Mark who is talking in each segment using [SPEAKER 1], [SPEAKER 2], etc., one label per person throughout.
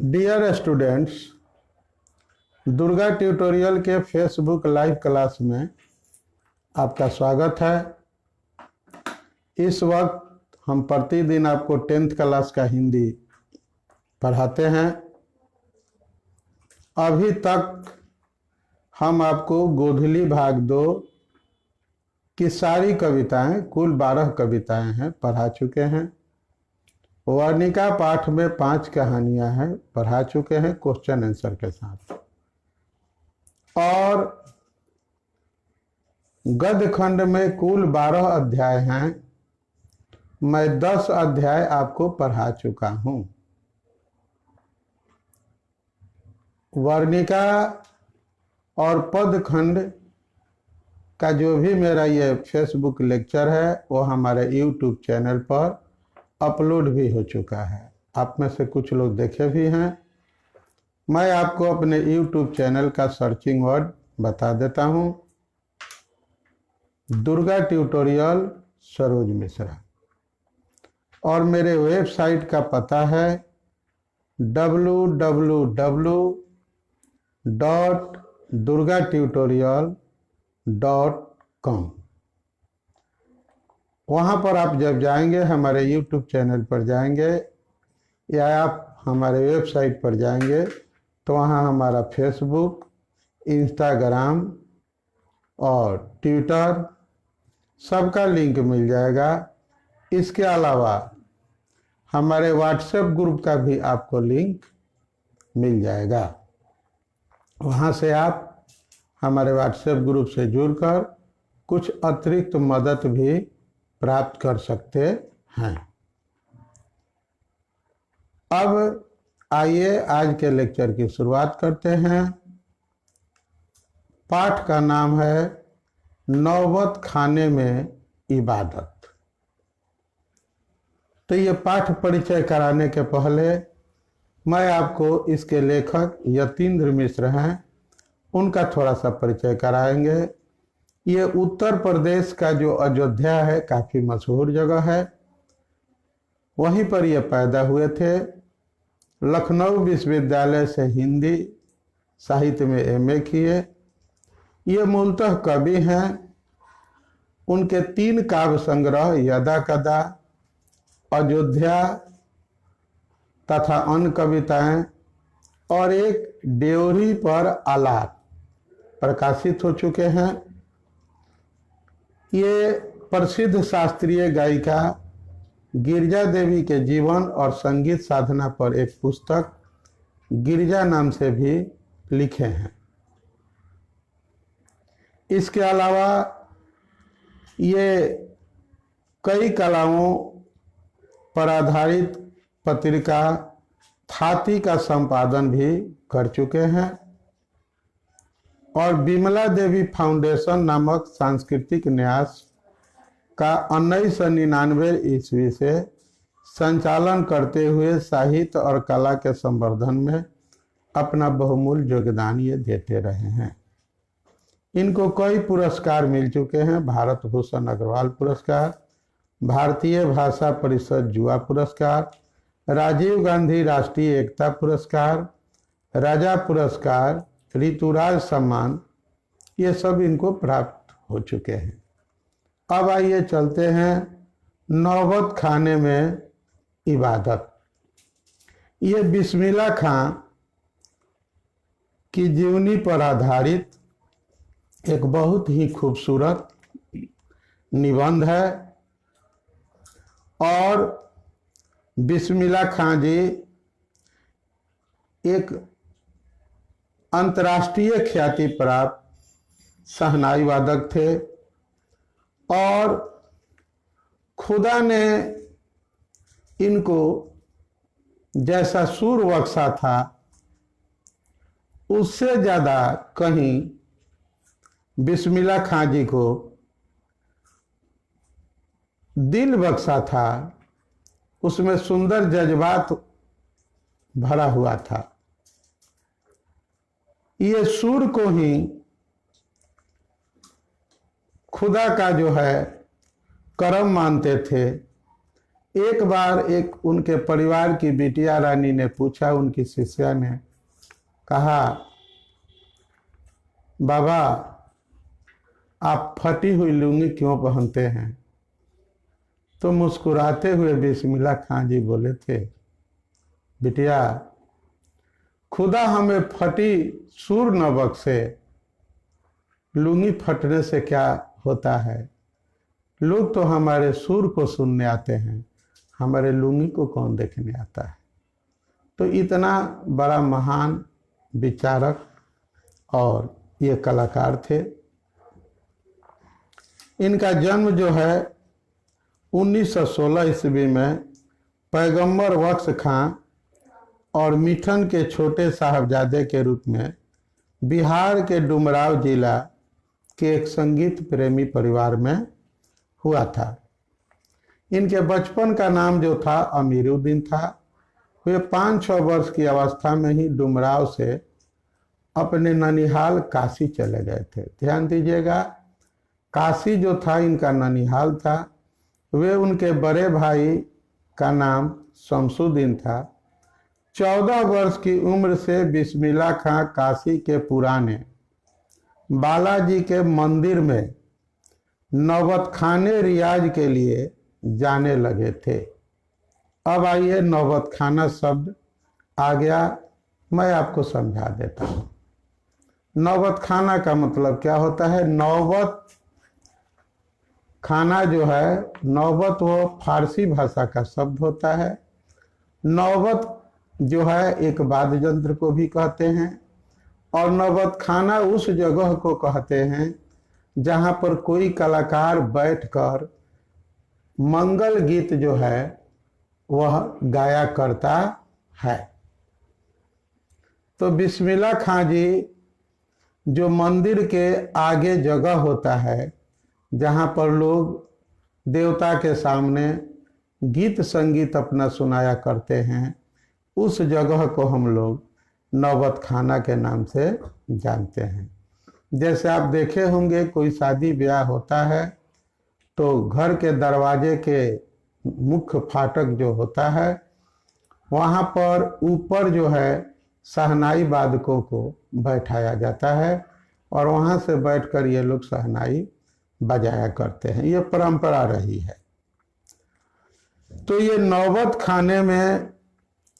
[SPEAKER 1] Dear students, Durga tutorial के Facebook live class में आपका स्वागत है। इस वक्त हम प्रतिदिन आपको 10th क्लास का हिंदी पढ़ाते हैं। अभी तक हम आपको गोधली भाग 2 की सारी कविताएं, कुल 12 कविताएं हैं, पढ़ा चुके हैं। वर्णिका पाठ में 5 कहानियां हैं, पढ़ा चुके हैं क्वेश्चन आंसर के साथ। और गद्य खंड में कुल 12 अध्याय हैं। मैं 10 अध्याय आपको पढ़ा चुका हूं। वर्णिका और पद खंड का जो भी मेरा ये फेसबुक लेक्चर है वो हमारे यूट्यूब चैनल पर अपलोड भी हो चुका है। आप में से कुछ लोग देखे भी हैं। मैं आपको अपने यूट्यूब चैनल का सर्चिंग वर्ड बता देता हूं, दुर्गा ट्यूटोरियल सरोज मिश्रा। और मेरे वेबसाइट का पता है www.durgatutorial.com। वहाँ पर आप जब जाएंगे, हमारे यूट्यूब चैनल पर जाएंगे या आप हमारे वेबसाइट पर जाएंगे तो वहाँ हमारा फेसबुक, इंस्टाग्राम और ट्विटर सबका लिंक मिल जाएगा। इसके अलावा हमारे व्हाट्सएप ग्रुप का भी आपको लिंक मिल जाएगा। वहाँ से आप हमारे व्हाट्सएप ग्रुप से जुड़कर कुछ अतिरिक्त मदद भी प्राप्त कर सकते हैं। अब आइए आज के लेक्चर की शुरुआत करते हैं। पाठ का नाम है नौबत खाने में इबादत। तो ये पाठ परिचय कराने के पहले मैं आपको इसके लेखक यतीन्द्र मिश्र हैं, उनका थोड़ा सा परिचय कराएंगे। ये उत्तर प्रदेश का जो अयोध्या है, काफ़ी मशहूर जगह है, वहीं पर ये पैदा हुए थे। लखनऊ विश्वविद्यालय से हिंदी साहित्य में एमए किए। ये मूलतः कवि हैं। उनके 3 काव्य संग्रह यदा कदा, अयोध्या तथा अन्य कविताएं और एक ड्योढ़ी पर आलाप प्रकाशित हो चुके हैं। ये प्रसिद्ध शास्त्रीय गायिका गिरिजा देवी के जीवन और संगीत साधना पर एक पुस्तक गिरिजा नाम से भी लिखे हैं। इसके अलावा ये कई कलाओं पर आधारित पत्रिका थाती का संपादन भी कर चुके हैं और विमला देवी फाउंडेशन नामक सांस्कृतिक न्यास का 1999 ईस्वी से संचालन करते हुए साहित्य और कला के संवर्धन में अपना बहुमूल्य योगदान ये देते रहे हैं। इनको कई पुरस्कार मिल चुके हैं। भारत भूषण अग्रवाल पुरस्कार, भारतीय भाषा परिषद युवा पुरस्कार, राजीव गांधी राष्ट्रीय एकता पुरस्कार, राजा पुरस्कार, ऋतुराज सम्मान, ये सब इनको प्राप्त हो चुके हैं। अब आइए चलते हैं नौबत खाने में इबादत। ये बिस्मिल्लाह खां की जीवनी पर आधारित एक बहुत ही खूबसूरत निबंध है। और बिस्मिल्लाह खां जी एक अंतर्राष्ट्रीय ख्याति प्राप्त शहनाई वादक थे और खुदा ने इनको जैसा सुर बख्शा था उससे ज़्यादा कहीं बिस्मिल्लाह खां जी को दिल बख्शा था। उसमें सुंदर जज्बात भरा हुआ था। ये सुर को ही खुदा का जो है करम मानते थे। एक बार एक उनके परिवार की बिटिया रानी ने पूछा, उनकी शिष्या ने कहा, बाबा आप फटी हुई लुंगी क्यों पहनते हैं? तो मुस्कुराते हुए बिस्मिल्लाह खां जी बोले थे, बिटिया खुदा हमें फटी सूर न बख्शे, लुंगी फटने से क्या होता है? लोग तो हमारे सुर को सुनने आते हैं, हमारे लुंगी को कौन देखने आता है? तो इतना बड़ा महान विचारक और ये कलाकार थे। इनका जन्म जो है 1916 ईस्वी में पैगंबर बख्श खां और मिठन के छोटे साहबजादे के रूप में बिहार के डुमराव जिला के एक संगीत प्रेमी परिवार में हुआ था। इनके बचपन का नाम जो था अमीरुद्दीन था। वे 5-6 वर्ष की अवस्था में ही डुमराव से अपने ननिहाल काशी चले गए थे। ध्यान दीजिएगा, काशी जो था इनका ननिहाल था। वे उनके बड़े भाई का नाम शमसुद्दीन था। 14 वर्ष की उम्र से बिस्मिल्लाह खां काशी के पुराने बालाजी के मंदिर में नौबत खाने रियाज के लिए जाने लगे थे। अब आइए नौबत खाना शब्द आ गया, मैं आपको समझा देता हूँ। नौबत खाना का मतलब क्या होता है? नौबत खाना जो है, नौबत वो फारसी भाषा का शब्द होता है। नौबत जो है एक वाद्य यंत्र को भी कहते हैं, और नौबत खाना उस जगह को कहते हैं जहाँ पर कोई कलाकार बैठकर मंगल गीत जो है वह गाया करता है। तो बिस्मिल्लाह खां जी जो मंदिर के आगे जगह होता है जहाँ पर लोग देवता के सामने गीत संगीत अपना सुनाया करते हैं, उस जगह को हम लोग नौबत खाना के नाम से जानते हैं। जैसे आप देखे होंगे कोई शादी ब्याह होता है तो घर के दरवाजे के मुख्य फाटक जो होता है वहाँ पर ऊपर जो है शहनाई वादकों को बैठाया जाता है और वहाँ से बैठकर ये लोग शहनाई बजाया करते हैं। ये परंपरा रही है। तो ये नौबत खाने में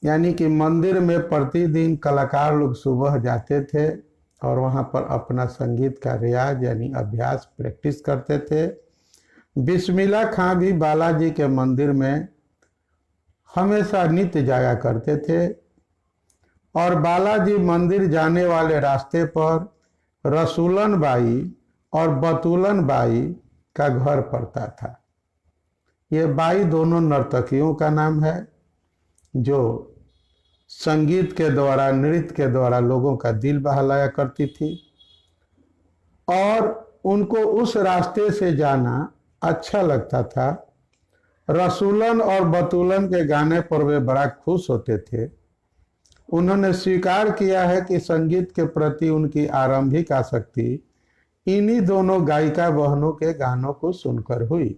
[SPEAKER 1] यानी कि मंदिर में प्रतिदिन कलाकार लोग सुबह जाते थे और वहाँ पर अपना संगीत का रियाज यानी अभ्यास प्रैक्टिस करते थे। बिस्मिल्लाह खां भी बालाजी के मंदिर में हमेशा नित्य जाया करते थे और बालाजी मंदिर जाने वाले रास्ते पर रसूलन बाई और बतूलन बाई का घर पड़ता था। ये बाई दोनों नर्तकियों का नाम है जो संगीत के द्वारा, नृत्य के द्वारा लोगों का दिल बहलाया करती थी और उनको उस रास्ते से जाना अच्छा लगता था। रसूलन और बतूलन के गाने पर वे बड़ा खुश होते थे। उन्होंने स्वीकार किया है कि संगीत के प्रति उनकी आरंभिक आसक्ति इन्हीं दोनों गायिका बहनों के गानों को सुनकर हुई।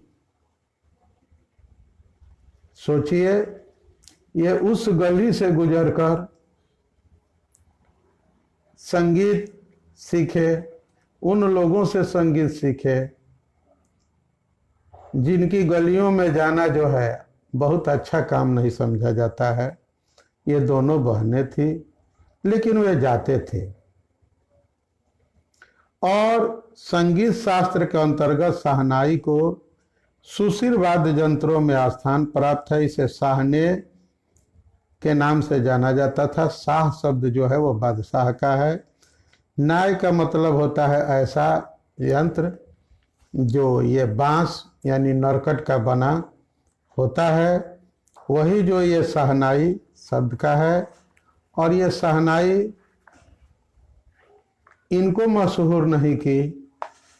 [SPEAKER 1] सोचिए, ये उस गली से गुजरकर संगीत सीखे, उन लोगों से संगीत सीखे जिनकी गलियों में जाना जो है बहुत अच्छा काम नहीं समझा जाता है। ये दोनों बहनें थी लेकिन वे जाते थे और संगीत शास्त्र के अंतर्गत शहनाई को सुशील वाद्य यंत्रों में स्थान प्राप्त है। इसे शाहने के नाम से जाना जाता था। शाह शब्द जो है वो बादशाह का है। नाय का मतलब होता है ऐसा यंत्र जो ये बांस यानी नरकट का बना होता है, वही जो ये शहनाई शब्द का है। और ये शहनाई इनको मशहूर नहीं की,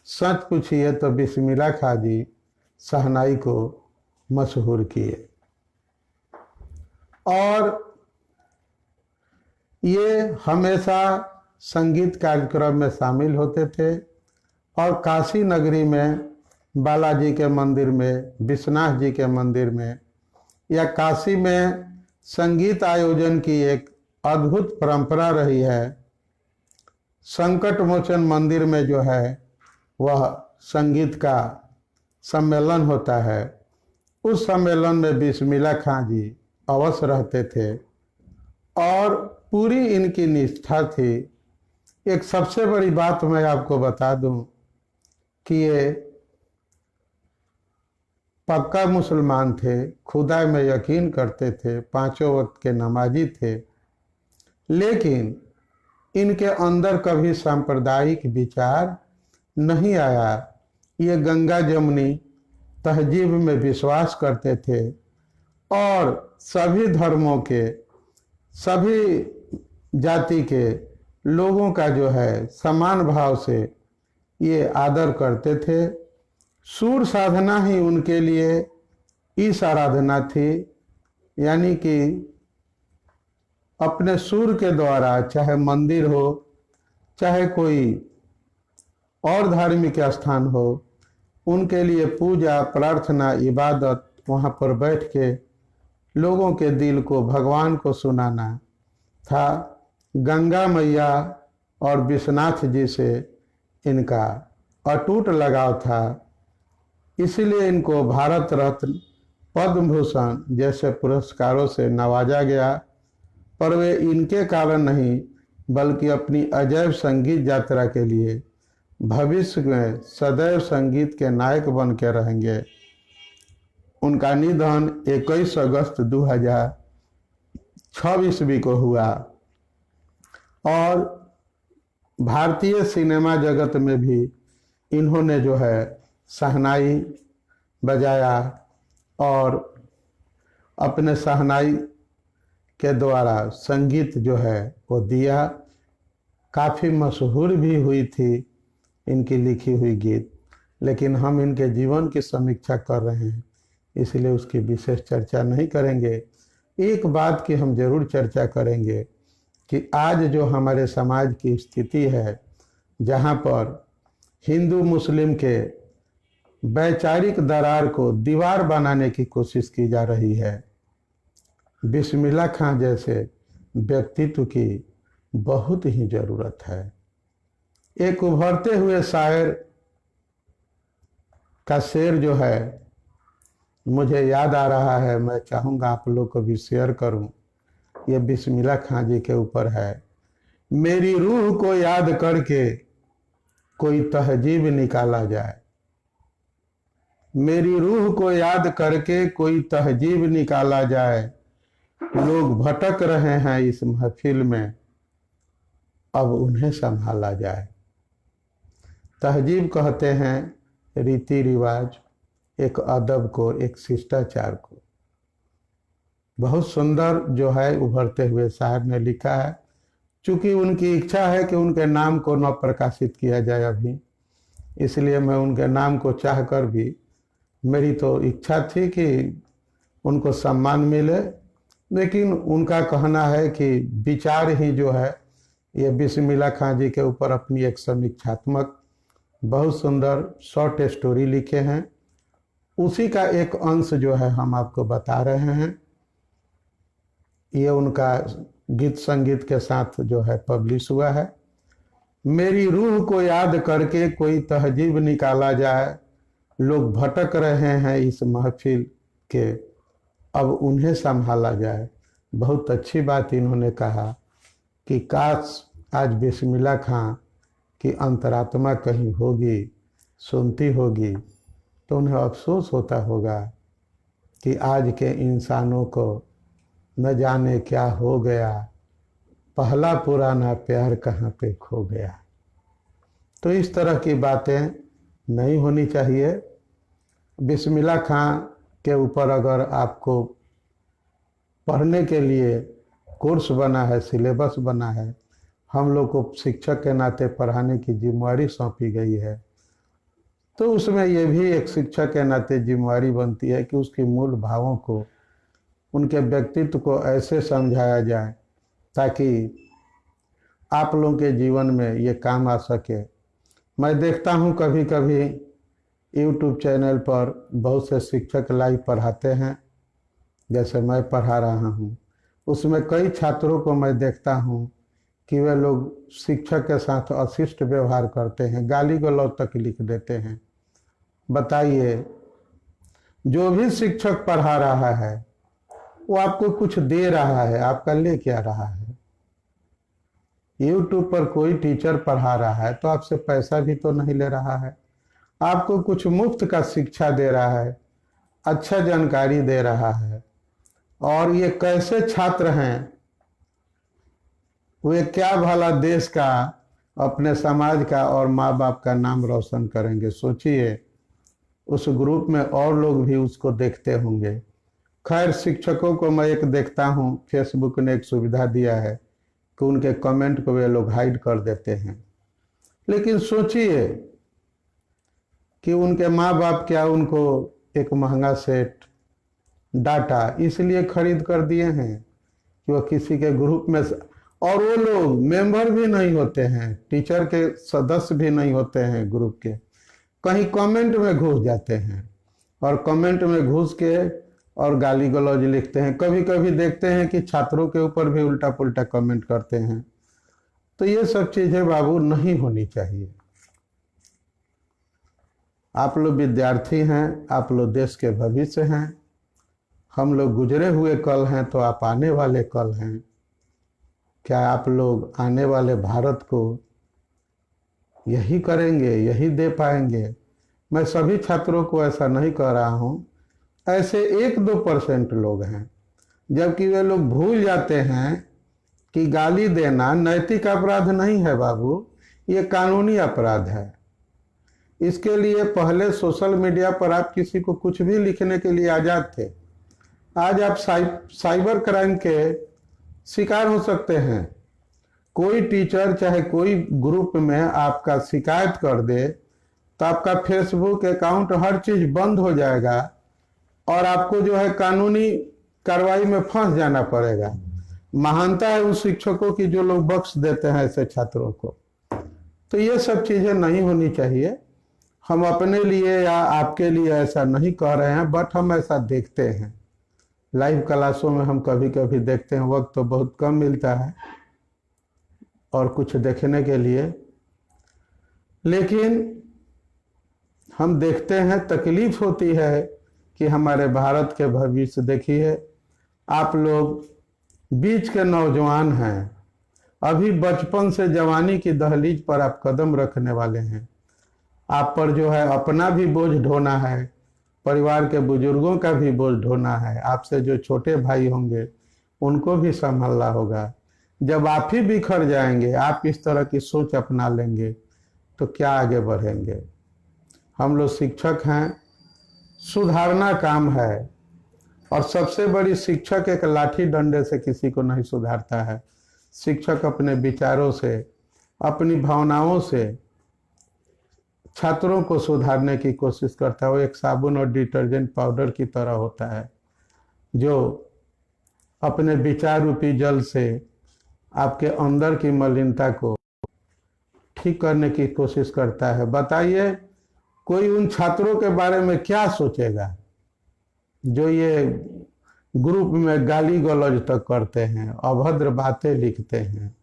[SPEAKER 1] सच पूछिए तो बिस्मिल्लाह खां जी शहनाई को मशहूर किए। और ये हमेशा संगीत कार्यक्रम में शामिल होते थे और काशी नगरी में बालाजी के मंदिर में, विश्वनाथ जी के मंदिर में या काशी में संगीत आयोजन की एक अद्भुत परंपरा रही है। संकट मोचन मंदिर में जो है वह संगीत का सम्मेलन होता है। उस सम्मेलन में बिस्मिल्लाह खां जी अवश्य रहते थे और पूरी इनकी निष्ठा थी। एक सबसे बड़ी बात मैं आपको बता दूं कि ये पक्का मुसलमान थे, खुदा में यकीन करते थे, पांचों वक्त के नमाजी थे, लेकिन इनके अंदर कभी सांप्रदायिक विचार नहीं आया। ये गंगा जमुनी तहजीब में विश्वास करते थे और सभी धर्मों के, सभी जाति के लोगों का जो है समान भाव से ये आदर करते थे। सूर साधना ही उनके लिए ईश आराधना थी, यानी कि अपने सूर के द्वारा, चाहे मंदिर हो, चाहे कोई और धार्मिक स्थान हो, उनके लिए पूजा, प्रार्थना, इबादत, वहाँ पर बैठ के लोगों के दिल को, भगवान को सुनाना था। गंगा मैया और विश्वनाथ जी से इनका अटूट लगाव था, इसलिए इनको भारत रत्न, पद्म भूषण जैसे पुरस्कारों से नवाजा गया। पर वे इनके कारण नहीं, बल्कि अपनी अजैब संगीत यात्रा के लिए भविष्य में सदैव संगीत के नायक बन के रहेंगे। उनका निधन 21 अगस्त 2006 ईस्वी को हुआ और भारतीय सिनेमा जगत में भी इन्होंने जो है शहनाई बजाया और अपने शहनाई के द्वारा संगीत जो है वो दिया। काफ़ी मशहूर भी हुई थी इनकी लिखी हुई गीत, लेकिन हम इनके जीवन की समीक्षा कर रहे हैं, इसलिए उसकी विशेष चर्चा नहीं करेंगे। एक बात की हम जरूर चर्चा करेंगे कि आज जो हमारे समाज की स्थिति है, जहाँ पर हिंदू मुस्लिम के वैचारिक दरार को दीवार बनाने की कोशिश की जा रही है, बिस्मिल्लाह खां जैसे व्यक्तित्व की बहुत ही ज़रूरत है। एक उभरते हुए शायर का शेर जो है मुझे याद आ रहा है, मैं चाहूँगा आप लोग को भी शेयर करूं। ये बिस्मिल्लाह खां जी के ऊपर है। मेरी रूह को याद करके कोई तहजीब निकाला जाए, मेरी रूह को याद करके कोई तहजीब निकाला जाए। लोग भटक रहे हैं इस महफिल में, अब उन्हें संभाला जाए। तहजीब कहते हैं रीति रिवाज, एक अदब को, एक शिष्टाचार को। बहुत सुंदर जो है उभरते हुए साहब ने लिखा है। चूंकि उनकी इच्छा है कि उनके नाम को न प्रकाशित किया जाए अभी, इसलिए मैं उनके नाम को चाहकर भी, मेरी तो इच्छा थी कि उनको सम्मान मिले, लेकिन उनका कहना है कि विचार ही जो है, ये बिस्मिल्लाह खां जी के ऊपर अपनी एक समीक्षात्मक बहुत सुंदर शॉर्ट स्टोरी लिखे हैं। उसी का एक अंश जो है हम आपको बता रहे हैं। ये उनका गीत संगीत के साथ जो है पब्लिश हुआ है। मेरी रूह को याद करके कोई तहजीब निकाला जाए, लोग भटक रहे हैं इस महफिल के, अब उन्हें संभाला जाए। बहुत अच्छी बात इन्होंने कहा कि काश आज बिस्मिल्लाह खां की अंतरात्मा कहीं होगी, सुनती होगी, तो उन्हें अफसोस होता होगा कि आज के इंसानों को न जाने क्या हो गया, पहला पुराना प्यार कहाँ पे खो गया। तो इस तरह की बातें नहीं होनी चाहिए। बिस्मिल्लाह खां के ऊपर अगर आपको पढ़ने के लिए कोर्स बना है, सिलेबस बना है, हम लोग को शिक्षक के नाते पढ़ाने की जिम्मेवारी सौंपी गई है, तो उसमें यह भी एक शिक्षक के नाते जिम्मेवारी बनती है कि उसके मूल भावों को, उनके व्यक्तित्व को ऐसे समझाया जाए ताकि आप लोगों के जीवन में ये काम आ सके। मैं देखता हूँ कभी कभी YouTube चैनल पर बहुत से शिक्षक लाइव पढ़ाते हैं, जैसे मैं पढ़ा रहा हूँ, उसमें कई छात्रों को मैं देखता हूँ कि वे लोग शिक्षक के साथ अशिष्ट व्यवहार करते हैं, गाली गलौज तक लिख देते हैं। बताइए, जो भी शिक्षक पढ़ा रहा है वो आपको कुछ दे रहा है, आपका ले क्या रहा है? यूट्यूब पर कोई टीचर पढ़ा रहा है तो आपसे पैसा भी तो नहीं ले रहा है, आपको कुछ मुफ्त का शिक्षा दे रहा है, अच्छा जानकारी दे रहा है। और ये कैसे छात्र हैं, वे क्या भला देश का, अपने समाज का और माँ बाप का नाम रोशन करेंगे? सोचिए, उस ग्रुप में और लोग भी उसको देखते होंगे। खैर, शिक्षकों को मैं एक देखता हूँ, फेसबुक ने एक सुविधा दिया है कि उनके कमेंट को वे लोग हाइड कर देते हैं। लेकिन सोचिए कि उनके माँ बाप क्या उनको एक महंगा सेट डाटा इसलिए खरीद कर दिए हैं कि वह किसी के ग्रुप में, और वो लोग मेंबर भी नहीं होते हैं, टीचर के सदस्य भी नहीं होते हैं ग्रुप के, कहीं कमेंट में घुस जाते हैं और कमेंट में घुस के और गाली गलौज लिखते हैं। कभी कभी देखते हैं कि छात्रों के ऊपर भी उल्टा पुल्टा कमेंट करते हैं। तो ये सब चीजें बाबू नहीं होनी चाहिए। आप लोग विद्यार्थी हैं, आप लोग देश के भविष्य हैं, हम लोग गुजरे हुए कल हैं तो आप आने वाले कल हैं। क्या आप लोग आने वाले भारत को यही करेंगे, यही दे पाएंगे? मैं सभी छात्रों को ऐसा नहीं कह रहा हूँ, ऐसे 1-2% लोग हैं, जबकि वे लोग भूल जाते हैं कि गाली देना नैतिक अपराध नहीं है बाबू, ये कानूनी अपराध है। इसके लिए पहले सोशल मीडिया पर आप किसी को कुछ भी लिखने के लिए आजाद थे, आज आप साइबर क्राइम के शिकार हो सकते हैं। कोई टीचर चाहे कोई ग्रुप में आपका शिकायत कर दे तो आपका फेसबुक अकाउंट, हर चीज बंद हो जाएगा और आपको जो है कानूनी कार्रवाई में फंस जाना पड़ेगा। महानता है उन शिक्षकों की जो लोग बख्श देते हैं ऐसे छात्रों को। तो ये सब चीजें नहीं होनी चाहिए। हम अपने लिए या आपके लिए ऐसा नहीं कह रहे हैं, बट हम ऐसा देखते हैं। लाइव क्लासों में हम कभी कभी देखते हैं, वक्त तो बहुत कम मिलता है और कुछ देखने के लिए, लेकिन हम देखते हैं, तकलीफ होती है कि हमारे भारत के भविष्य देखिए। आप लोग बीच के नौजवान हैं, अभी बचपन से जवानी की दहलीज पर आप कदम रखने वाले हैं। आप पर जो है अपना भी बोझ ढोना है, परिवार के बुजुर्गों का भी बोझ ढोना है, आपसे जो छोटे भाई होंगे उनको भी संभालना होगा। जब आप ही बिखर जाएंगे, आप इस तरह की सोच अपना लेंगे तो क्या आगे बढ़ेंगे? हम लोग शिक्षक हैं, सुधारना काम है। और सबसे बड़ी, शिक्षक एक लाठी डंडे से किसी को नहीं सुधारता है। शिक्षक अपने विचारों से, अपनी भावनाओं से छात्रों को सुधारने की कोशिश करता है। वो एक साबुन और डिटर्जेंट पाउडर की तरह होता है जो अपने विचार रूपी जल से आपके अंदर की मलिनता को ठीक करने की कोशिश करता है। बताइए, कोई उन छात्रों के बारे में क्या सोचेगा जो ये ग्रुप में गाली गलौज तक करते हैं, अभद्र बातें लिखते हैं?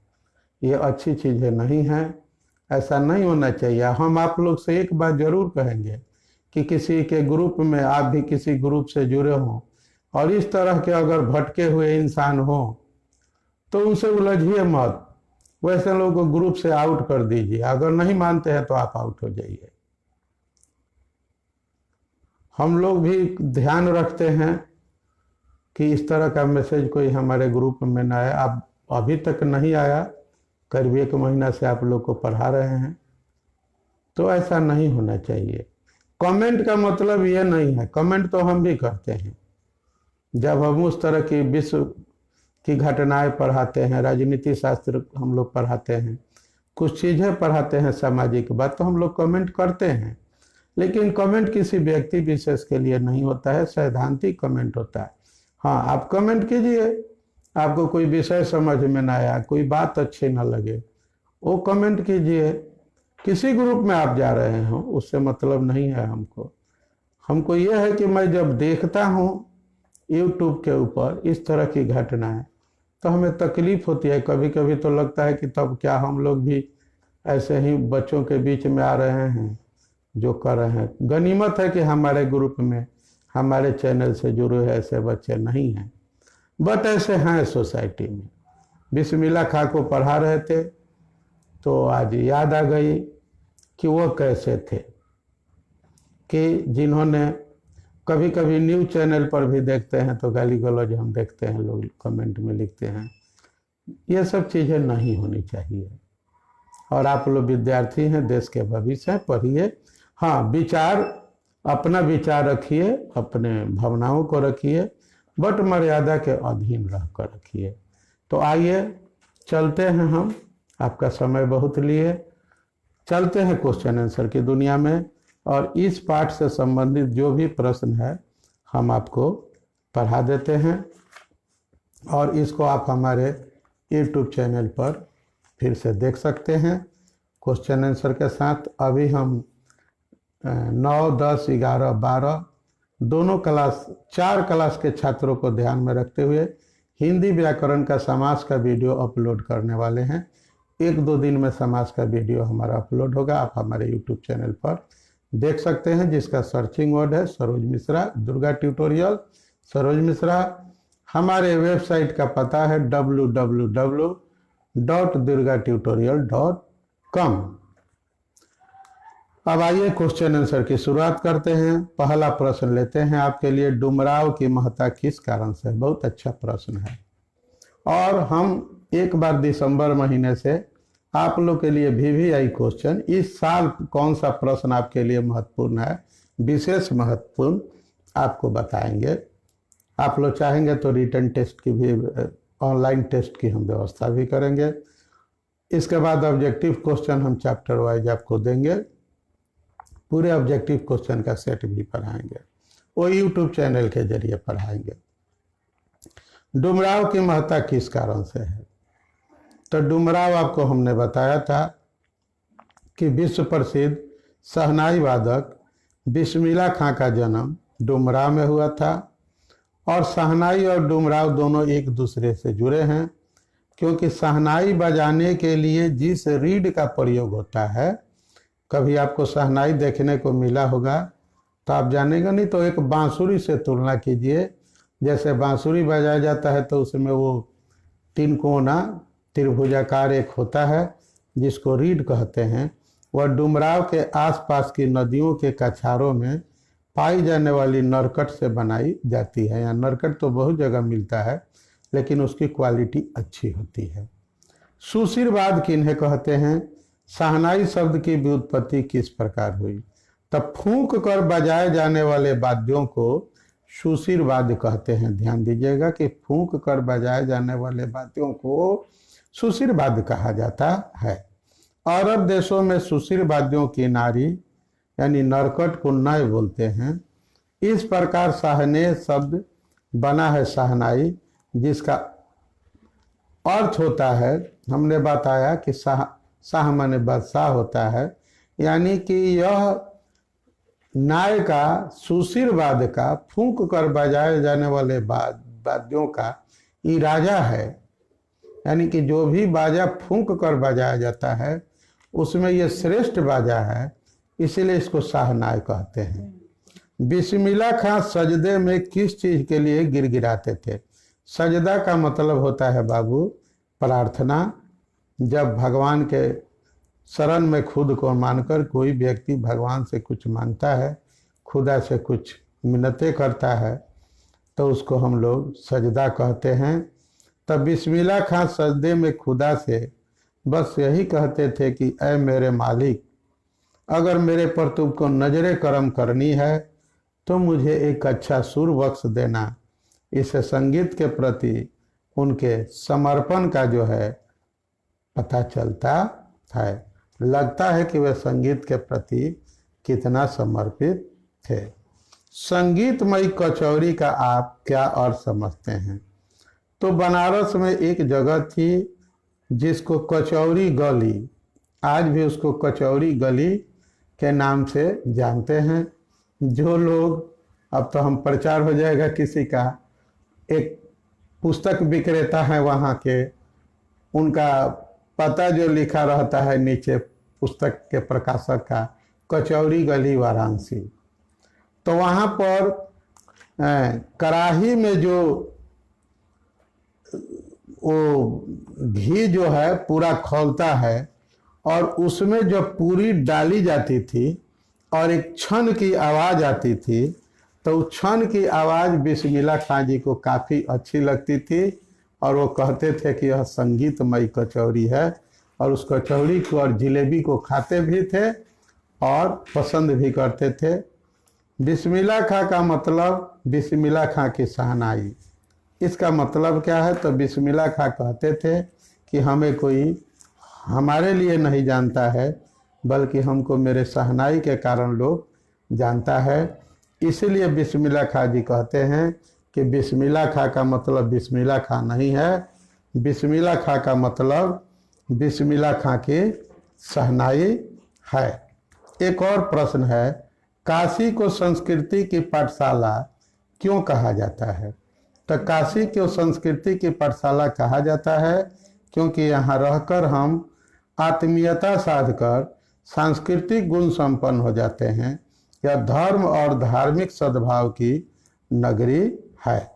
[SPEAKER 1] ये अच्छी चीजें नहीं हैं, ऐसा नहीं होना चाहिए। हम आप लोग से एक बात जरूर कहेंगे कि किसी के ग्रुप में, आप भी किसी ग्रुप से जुड़े हों और इस तरह के अगर भटके हुए इंसान हो तो उनसे उलझिए मत, वैसे लोगों को ग्रुप से आउट कर दीजिए। अगर नहीं मानते हैं तो आप आउट हो जाइए। हम लोग भी ध्यान रखते हैं कि इस तरह का मैसेज कोई हमारे ग्रुप में ना आए। अब अभी तक नहीं आया, करीब 1 महीना से आप लोग को पढ़ा रहे हैं, तो ऐसा नहीं होना चाहिए। कमेंट का मतलब ये नहीं है, कमेंट तो हम भी करते हैं। जब हम उस तरह की विश्व की घटनाएं पढ़ाते हैं, राजनीति शास्त्र हम लोग पढ़ाते हैं, कुछ चीज़ें पढ़ाते हैं सामाजिक बात, तो हम लोग कमेंट करते हैं। लेकिन कमेंट किसी व्यक्ति विशेष के लिए नहीं होता है, सैद्धांतिक कमेंट होता है। हाँ, आप कमेंट कीजिए, आपको कोई विषय समझ में ना आया, कोई बात अच्छी ना लगे, वो कमेंट कीजिए। किसी ग्रुप में आप जा रहे हो उससे मतलब नहीं है हमको। हमको यह है कि मैं जब देखता हूँ यूट्यूब के ऊपर इस तरह की घटनाएं, तो हमें तकलीफ होती है। कभी कभी तो लगता है कि तब क्या हम लोग भी ऐसे ही बच्चों के बीच में आ रहे हैं जो कर रहे हैं। गनीमत है कि हमारे ग्रुप में, हमारे चैनल से जुड़े हुए ऐसे बच्चे नहीं हैं, बट ऐसे हैं सोसाइटी में। बिस्मिल्लाह खां को पढ़ा रहे थे तो आज याद आ गई कि वो कैसे थे, कि जिन्होंने कभी कभी न्यूज़ चैनल पर भी देखते हैं तो गाली गलौज हम देखते हैं, लोग कमेंट में लिखते हैं। ये सब चीज़ें नहीं होनी चाहिए। और आप लोग विद्यार्थी हैं, देश के भविष्य हैं, पढ़िए। हाँ, विचार, अपना विचार रखिए, अपने भावनाओं को रखिए, बट मर्यादा के अधीन रह कर रखिए। तो आइए चलते हैं हम, आपका समय बहुत लिए, चलते हैं क्वेश्चन आंसर की दुनिया में। और इस पाठ से संबंधित जो भी प्रश्न है हम आपको पढ़ा देते हैं, और इसको आप हमारे यूट्यूब चैनल पर फिर से देख सकते हैं क्वेश्चन आंसर के साथ। अभी हम 9, 10, 11, 12 दोनों क्लास, 4 क्लास के छात्रों को ध्यान में रखते हुए हिंदी व्याकरण का समास का वीडियो अपलोड करने वाले हैं। 1-2 दिन में समास का वीडियो हमारा अपलोड होगा, आप हमारे यूट्यूब चैनल पर देख सकते हैं, जिसका सर्चिंग वर्ड है सरोज मिश्रा, दुर्गा ट्यूटोरियल सरोज मिश्रा। हमारे वेबसाइट का पता है www.durgatutorial.com। अब आइए क्वेश्चन आंसर की शुरुआत करते हैं। पहला प्रश्न लेते हैं आपके लिए, डुमराव की महत्ता किस कारण से? बहुत अच्छा प्रश्न है, और हम एक बार दिसंबर महीने से आप लोग के लिए VVI क्वेश्चन, इस साल कौन सा प्रश्न आपके लिए महत्वपूर्ण है, विशेष महत्वपूर्ण, आपको बताएंगे। आप लोग चाहेंगे तो रिटन टेस्ट की भी, ऑनलाइन टेस्ट की हम व्यवस्था भी करेंगे। इसके बाद ऑब्जेक्टिव क्वेश्चन हम चैप्टर वाइज आपको देंगे, पूरे ऑब्जेक्टिव क्वेश्चन का सेट भी पढ़ाएंगे, वो यूट्यूब चैनल के जरिए पढ़ाएंगे। डुमराव की महत्ता किस कारण से है? तो डुमराव आपको हमने बताया था कि विश्व प्रसिद्ध शहनाई वादक बिस्मिल्लाह खां का जन्म डुमराव में हुआ था, और शहनाई और डुमराव दोनों एक दूसरे से जुड़े हैं, क्योंकि शहनाई बजाने के लिए जिस रीड का प्रयोग होता है, कभी आपको शहनाई देखने को मिला होगा तो आप जानेंगे नहीं, तो एक बांसुरी से तुलना कीजिए। जैसे बांसुरी बजाया जाता है तो उसमें वो 3 कोना त्रिभुजाकार एक होता है जिसको रीड कहते हैं। वह डुमराव के आसपास की नदियों के कछारों में पाई जाने वाली नरकट से बनाई जाती है। यहाँ नरकट तो बहुत जगह मिलता है, लेकिन उसकी क्वालिटी अच्छी होती है। सुशिरवाद किन्हें कहते हैं? शहनाई शब्द की व्युत्पत्ति किस प्रकार हुई? तब फूंक कर बजाए जाने वाले वाद्यों को सुशिरवाद कहते हैं। ध्यान दीजिएगा कि फूंक कर बजाए जाने वाले वाद्यों को सुशिरवाद कहा जाता है। अरब देशों में सुशिरवाद्यों की नारी यानी नरकट को नय बोलते हैं। इस प्रकार शाहने शब्द बना है शहनाई, जिसका अर्थ होता है, हमने बताया कि शाह माने बादशाह होता है, यानी कि यह नाय का, सुशिरवाद का, फूंक कर बजाए जाने वाले वाद्यों का ये राजा है। यानी कि जो भी बाजा फूंक कर बजाया जाता है उसमें ये श्रेष्ठ बाजा है, इसीलिए इसको शाहनाई कहते हैं। बिस्मिल्लाह खां सजदे में किस चीज के लिए गिड़गिड़ाते थे? सजदा का मतलब होता है बाबू प्रार्थना। जब भगवान के शरण में खुद को मानकर कोई व्यक्ति भगवान से कुछ मांगता है, खुदा से कुछ मिन्नतें करता है, तो उसको हम लोग सजदा कहते हैं। तब बिस्मिल्लाह खां सजदे में खुदा से बस यही कहते थे कि ऐ मेरे मालिक, अगर मेरे पर तुमको नजरे करम करनी है तो मुझे एक अच्छा सुर बख्श देना। इससे संगीत के प्रति उनके समर्पण का जो है पता चलता है। लगता है कि वे संगीत के प्रति कितना समर्पित थे। संगीतमयी कचौरी का आप क्या अर्थ समझते हैं? तो बनारस में एक जगह थी जिसको कचौरी गली, आज भी उसको कचौरी गली के नाम से जानते हैं। जो लोग, अब तो हम प्रचार हो जाएगा किसी का, एक पुस्तक विक्रेता है वहाँ के, उनका पता जो लिखा रहता है नीचे पुस्तक के प्रकाशक का, कचौड़ी गली वाराणसी। तो वहाँ पर कढ़ाई में जो वो घी जो है पूरा खौलता है और उसमें जब पूरी डाली जाती थी और एक छन की आवाज़ आती थी, तो उस छन की आवाज़ बिस्मिल्लाह खां जी को काफ़ी अच्छी लगती थी और वो कहते थे कि यह संगीतमयी कचौड़ी है, और उस कचौड़ी को और जिलेबी को खाते भी थे और पसंद भी करते थे। बिस्मिल्लाह खां का मतलब बिस्मिल्लाह खां की शहनाई। इसका मतलब क्या है? तो बिस्मिल्लाह खां कहते थे कि हमें कोई हमारे लिए नहीं जानता है, बल्कि हमको मेरे शहनाई के कारण लोग जानता है। इसीलिए बिस्मिल्लाह खां जी कहते हैं कि बिस्मिल्लाह खां का मतलब बिस्मिल्लाह खां नहीं है, बिस्मिल्लाह खां का मतलब बिस्मिल्लाह खां की शहनाई है। एक और प्रश्न है, काशी को संस्कृति की पाठशाला क्यों कहा जाता है? तो काशी को संस्कृति की पाठशाला कहा जाता है क्योंकि यहाँ रहकर हम आत्मीयता साधकर सांस्कृतिक गुण संपन्न हो जाते हैं। यह धर्म और धार्मिक सद्भाव की नगरी है।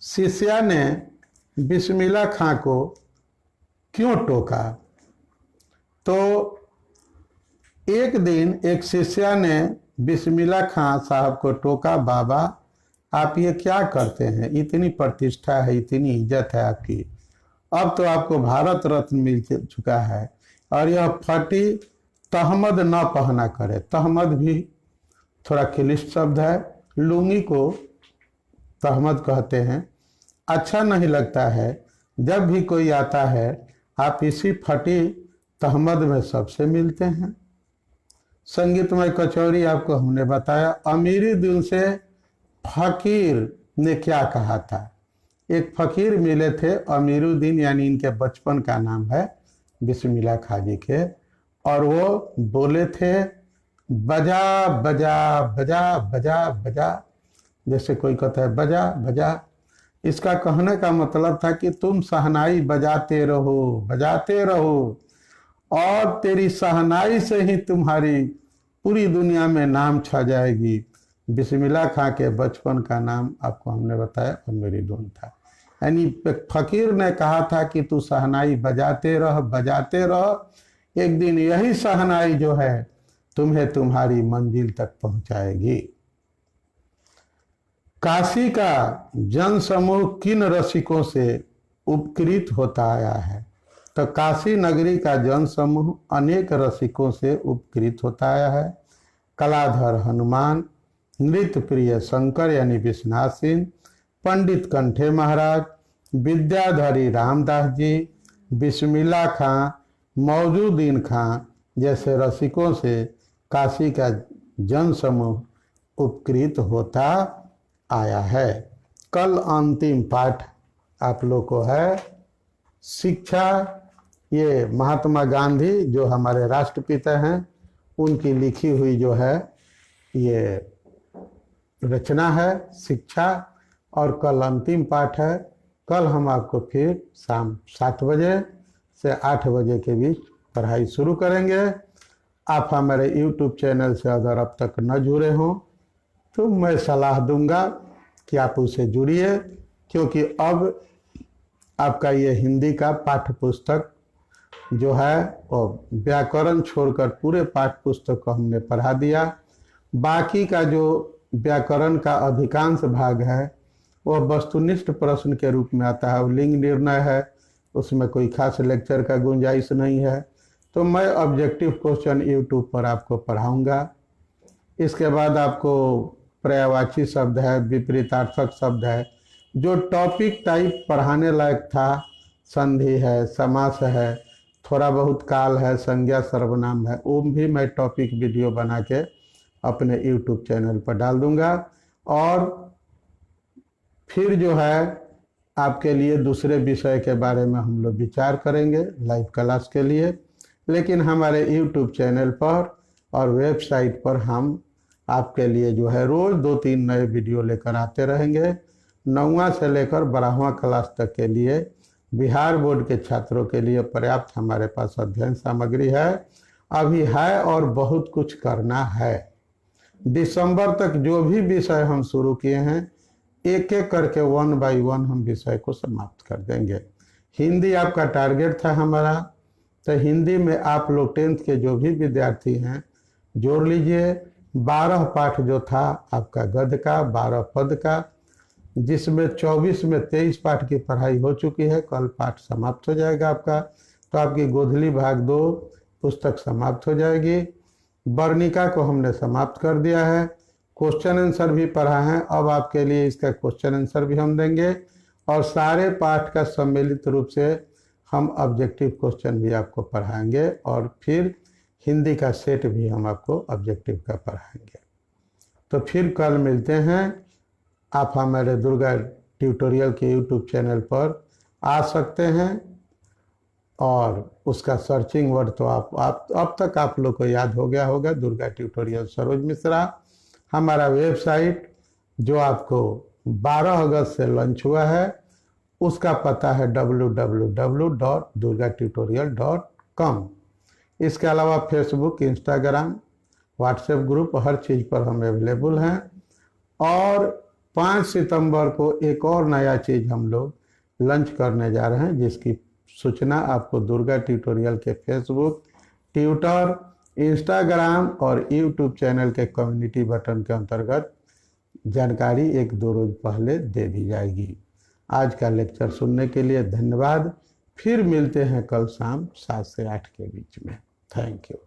[SPEAKER 1] शिष्या ने बिस्मिल्लाह खां को क्यों टोका? तो एक दिन एक शिष्या ने बिस्मिल्लाह खां साहब को टोका, बाबा आप ये क्या करते हैं? इतनी प्रतिष्ठा है, इतनी इज्जत है आपकी, अब तो आपको भारत रत्न मिल चुका है और यह फटी तहमद न पहना करे। तहमद भी थोड़ा क्लिष्ट शब्द है, लुंगी को तहमद कहते हैं। अच्छा नहीं लगता है, जब भी कोई आता है आप इसी फटी तहमद में सबसे मिलते हैं। संगीतमय कचौड़ी आपको हमने बताया। अमीरी दिल से फकीर ने क्या कहा था? एक फकीर मिले थे अमीरुद्दीन, यानी इनके बचपन का नाम है बिस्मिल्लाह खां जी के, और वो बोले थे बजा बजा बजा बजा बजा, जैसे कोई कहता है बजा बजा। इसका कहने का मतलब था कि तुम शहनाई बजाते रहो और तेरी शहनाई से ही तुम्हारी पूरी दुनिया में नाम छा जाएगी। बिस्मिल्लाह खां के बचपन का नाम आपको हमने बताया अमीरुद्दीन था। यानी फकीर ने कहा था कि तू शहनाई बजाते रह, एक दिन यही शहनाई जो है तुम्हें तुम्हारी मंजिल तक पहुंचाएगी। काशी का जन समूह किन रसिकों से उपकृत होता आया है? तो काशी नगरी का जन समूह अनेक रसिकों से उपकृत होता आया है। कलाधर हनुमान, नृत्य प्रिय शंकर यानी विश्वनाथ सिंह, पंडित कंठे महाराज, विद्याधरी रामदास जी, बिस्मिल्लाह खां, मौजूद्दीन खां जैसे रसिकों से काशी का जन समूह उपकृत होता आया है। कल अंतिम पाठ आप लोग को है शिक्षा। ये महात्मा गांधी जो हमारे राष्ट्रपिता हैं उनकी लिखी हुई जो है ये रचना है शिक्षा, और कल अंतिम पाठ है। कल हम आपको फिर शाम 7 बजे से 8 बजे के बीच पढ़ाई शुरू करेंगे। आप हमारे YouTube चैनल से अगर अब तक न जुड़े हों तो मैं सलाह दूंगा कि आप उससे जुड़िए, क्योंकि अब आपका ये हिंदी का पाठ्य पुस्तक जो है वो व्याकरण छोड़कर पूरे पाठ्य पुस्तक को हमने पढ़ा दिया। बाकी का जो व्याकरण का अधिकांश भाग है वह वस्तुनिष्ठ प्रश्न के रूप में आता है, वो लिंग निर्णय है, उसमें कोई खास लेक्चर का गुंजाइश नहीं है। तो मैं ऑब्जेक्टिव क्वेश्चन यूट्यूब पर आपको पढ़ाऊंगा। इसके बाद आपको पर्यायवाची शब्द है, विपरीतार्थक शब्द है, जो टॉपिक टाइप पढ़ाने लायक था, संधि है, समास है, थोड़ा बहुत काल है, संज्ञा सर्वनाम है, वो भी मैं टॉपिक वीडियो बना के अपने यूट्यूब चैनल पर डाल दूंगा। और फिर जो है आपके लिए दूसरे विषय के बारे में हम लोग विचार करेंगे लाइव क्लास के लिए। लेकिन हमारे यूट्यूब चैनल पर और वेबसाइट पर हम आपके लिए जो है रोज़ 2-3 नए वीडियो लेकर आते रहेंगे। 9वां से लेकर 12वां क्लास तक के लिए बिहार बोर्ड के छात्रों के लिए पर्याप्त हमारे पास अध्ययन सामग्री है, अभी है और बहुत कुछ करना है। दिसंबर तक जो भी विषय हम शुरू किए हैं एक एक करके 1 बाय 1 हम विषय को समाप्त कर देंगे। हिंदी आपका टारगेट था हमारा, तो हिंदी में आप लोग 10th के जो भी विद्यार्थी हैं जोड़ लीजिए। 12 पाठ जो था आपका गद्य का, 12 पद का, जिसमें 24 में 23 पाठ की पढ़ाई हो चुकी है। कल पाठ समाप्त हो जाएगा आपका, तो आपकी गोधली भाग 2 पुस्तक समाप्त हो जाएगी। वर्णिका को हमने समाप्त कर दिया है, क्वेश्चन आंसर भी पढ़ा है। अब आपके लिए इसका क्वेश्चन आंसर भी हम देंगे और सारे पाठ का सम्मिलित रूप से हम ऑब्जेक्टिव क्वेश्चन भी आपको पढ़ाएंगे और फिर हिंदी का सेट भी हम आपको ऑब्जेक्टिव का पढ़ाएंगे। तो फिर कल मिलते हैं। आप हमारे दुर्गा ट्यूटोरियल के यूट्यूब चैनल पर आ सकते हैं और उसका सर्चिंग वर्ड तो आप अब तक आप लोग को याद हो गया होगा, दुर्गा ट्यूटोरियल सरोज मिश्रा। हमारा वेबसाइट जो आपको 12 अगस्त से लॉन्च हुआ है उसका पता है www.durgatutorial.com। इसके अलावा फेसबुक, इंस्टाग्राम, व्हाट्सएप ग्रुप हर चीज़ पर हम अवेलेबल हैं। और 5 सितंबर को एक और नया चीज़ हम लोग लॉन्च करने जा रहे हैं, जिसकी सूचना आपको दुर्गा ट्यूटोरियल के फेसबुक, ट्विटर, इंस्टाग्राम और यूट्यूब चैनल के कम्युनिटी बटन के अंतर्गत जानकारी 1-2 रोज पहले दे दी जाएगी। आज का लेक्चर सुनने के लिए धन्यवाद। फिर मिलते हैं कल शाम 7 से 8 के बीच में। Thank you.